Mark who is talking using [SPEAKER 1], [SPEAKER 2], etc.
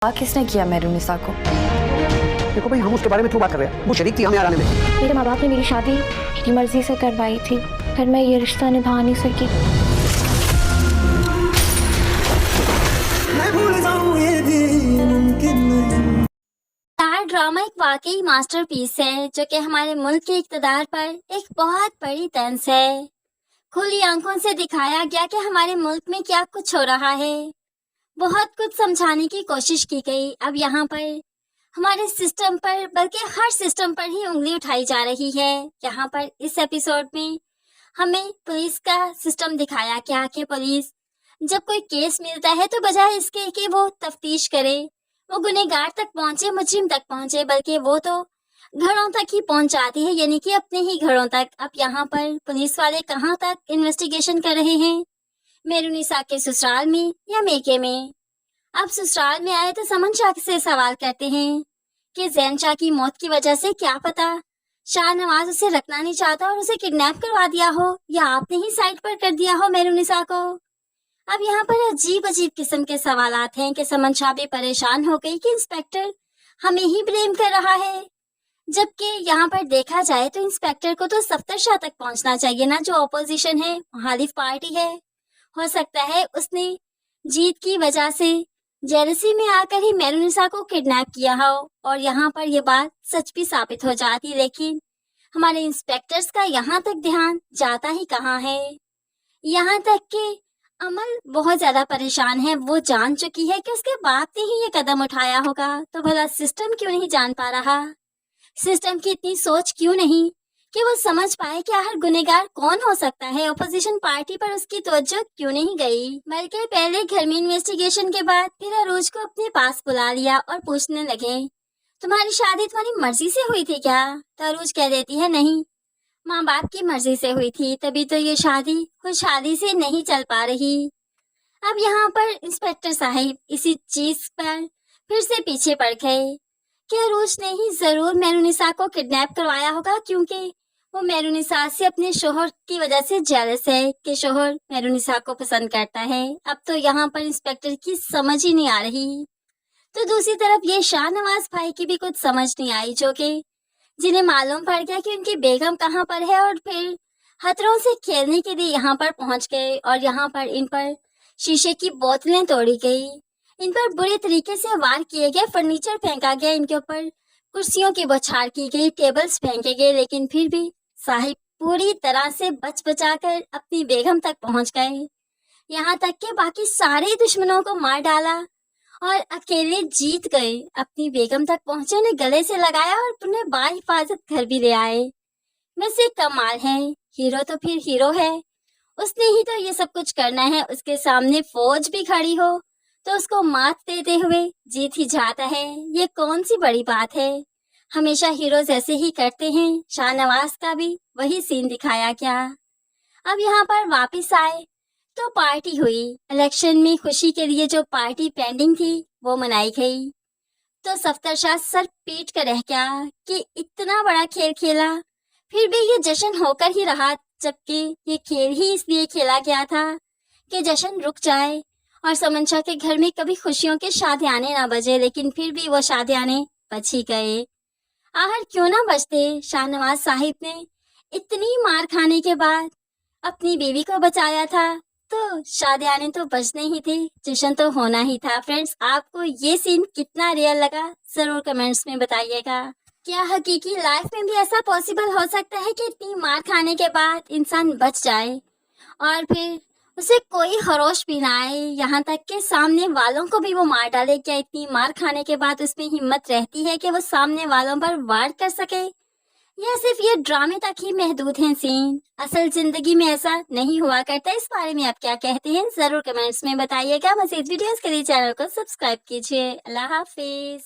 [SPEAKER 1] किसने किया मेहरुनिसा को?
[SPEAKER 2] देखो भाई, हम उसके बारे में क्यों बात कर रहे हैं? वो शरीक थी हमें आने में।
[SPEAKER 3] मेरे माँ बाप ने मेरी शादी मेरी मर्जी से करवाई थी, फिर मैं ये रिश्ता निभा नहीं सकी।
[SPEAKER 4] मैं भूल जाऊं ये भी मुमकिन नहीं।
[SPEAKER 5] स्टार ड्रामा एक वाकई मास्टरपीस है जो कि हमारे मुल्क के इक़्तिदार पर एक बहुत बड़ी तंज है। खुली आंखों से दिखाया गया कि हमारे मुल्क में क्या कुछ हो रहा है। बहुत कुछ समझाने की कोशिश की गई। अब यहाँ पर हमारे सिस्टम पर, बल्कि हर सिस्टम पर ही उंगली उठाई जा रही है। यहाँ पर इस एपिसोड में हमें पुलिस का सिस्टम दिखाया गया कि पुलिस जब कोई केस मिलता है तो बजाय इसके कि वो तफ्तीश करे, वो गुनहगार तक पहुंचे, मुजरिम तक पहुंचे, बल्कि वो तो घरों तक ही पहुंच जाती है, यानी कि अपने ही घरों तक। अब यहाँ पर पुलिस वाले कहाँ तक इन्वेस्टिगेशन कर रहे हैं? मेहरुनिसा के ससुराल में या मेके में? अब ससुराल में आए तो समन शाह से सवाल करते हैं कि जैन शाह की मौत की वजह से क्या पता शाहनवाज उसे रखना नहीं चाहता और उसे किडनैप करवा दिया हो, या आपने ही साइड पर कर दिया हो मेहरुनिसा को। अब यहाँ पर अजीब अजीब किस्म के सवालात हैं कि समन शाह भी परेशान हो गई कि इंस्पेक्टर हमें ही ब्लेम कर रहा है, जबकि यहाँ पर देखा जाए तो इंस्पेक्टर को तो सफ्तर शाह तक पहुंचना चाहिए ना, जो ऑपोजिशन है, मुखालिफ पार्टी है। हो सकता है उसने जीत की वजह से जेलसी में आकर ही मेहरुनिसा को किडनैप किया हो और यहाँ पर ये बात सच भी साबित हो जाती, लेकिन हमारे इंस्पेक्टर्स का यहाँ तक ध्यान जाता ही कहाँ है। यहाँ तक कि अमल बहुत ज्यादा परेशान है। वो जान चुकी है कि उसके बाप ने ही ये कदम उठाया होगा, तो भला सिस्टम क्यों नहीं जान पा रहा? सिस्टम की इतनी सोच क्यों नहीं कि वो समझ पाए कि आखिर गुनहगार कौन हो सकता है? ऑपोजिशन पार्टी पर उसकी तवज्जो क्यों नहीं गई, बल्कि पहले घर में इन्वेस्टिगेशन के बाद फिर अरूज को अपने पास बुला लिया और पूछने लगे, तुम्हारी शादी तुम्हारी मर्जी से हुई थी क्या? तो अरूज कह देती है, नहीं, माँ बाप की मर्जी से हुई थी, तभी तो ये शादी खुशहाली से नहीं चल पा रही। अब यहाँ पर इंस्पेक्टर साहिब इसी चीज पर फिर से पीछे पड़ गए कि अरूज ने ही जरूर मेहरुनिसा को किडनैप करवाया होगा, क्योंकि वो मेहरुनिसा से अपने शोहर की वजह से जेलस है कि शोहर मेहरुनिसा को पसंद करता है। अब तो यहाँ पर इंस्पेक्टर की समझ ही नहीं आ रही। तो दूसरी तरफ ये शाहनवाज भाई की भी कुछ समझ नहीं आई, जो कि जिन्हें मालूम पड़ गया कि उनकी बेगम कहाँ पर है और फिर खतरों से खेलने के लिए यहाँ पर पहुंच गए और यहाँ पर इन पर शीशे की बोतलें तोड़ी गई, इन पर बुरे तरीके से वार किए गए, फर्नीचर फेंका गया, इनके ऊपर कुर्सियों की बौछार की गई, टेबल्स फेंके गए, लेकिन फिर भी साहिब पूरी तरह से बच बचाकर अपनी बेगम तक पहुंच गए। यहाँ तक कि बाकी सारे दुश्मनों को मार डाला और अकेले जीत गए। अपनी बेगम तक पहुंचे, उन्हें गले से लगाया और उन्हें बाहिफाजत घर भी ले आए। वैसे कमाल है, हीरो तो फिर हीरो है, उसने ही तो ये सब कुछ करना है। उसके सामने फौज भी खड़ी हो तो उसको मात देते हुए जीत ही जाता है। ये कौन सी बड़ी बात है? हमेशा हीरोज ऐसे ही करते हैं। शाहनवाज का भी वही सीन दिखाया गया। अब यहाँ पर वापस आए तो पार्टी हुई। इलेक्शन में खुशी के लिए जो पार्टी पेंडिंग थी वो मनाई गई। तो सफ्तर शाह सर पीट कर रह गया कि इतना बड़ा खेल खेला, फिर भी ये जश्न होकर ही रहा, जबकि ये खेल ही इसलिए खेला गया था कि जश्न रुक जाए और समन शाह के घर में कभी खुशियों के शादियाने ना बजे, लेकिन फिर भी वो शादियाने बच ही गए। आखिर क्यों ना बचते? शाहनवाज साहिब ने इतनी मार खाने के बाद अपनी बीवी को बचाया था, तो शादियाने तो बचने ही थे, जश्न तो होना ही था। फ्रेंड्स, आपको ये सीन कितना रियल लगा जरूर कमेंट्स में बताइएगा। क्या हकीकी लाइफ में भी ऐसा पॉसिबल हो सकता है कि इतनी मार खाने के बाद इंसान बच जाए और फिर उसे कोई खरोश भी ना आए, यहाँ तक कि सामने वालों को भी वो मार डाले? क्या इतनी मार खाने के बाद उसमें हिम्मत रहती है कि वो सामने वालों पर वार कर सके, या सिर्फ ये ड्रामे तक ही महदूद हैं सीन? असल जिंदगी में ऐसा नहीं हुआ करता। इस बारे में आप क्या कहते हैं जरूर कमेंट्स में बताइएगा। मज़ीद वीडियोस के लिए चैनल को सब्सक्राइब कीजिए। अल्लाह हाफिज।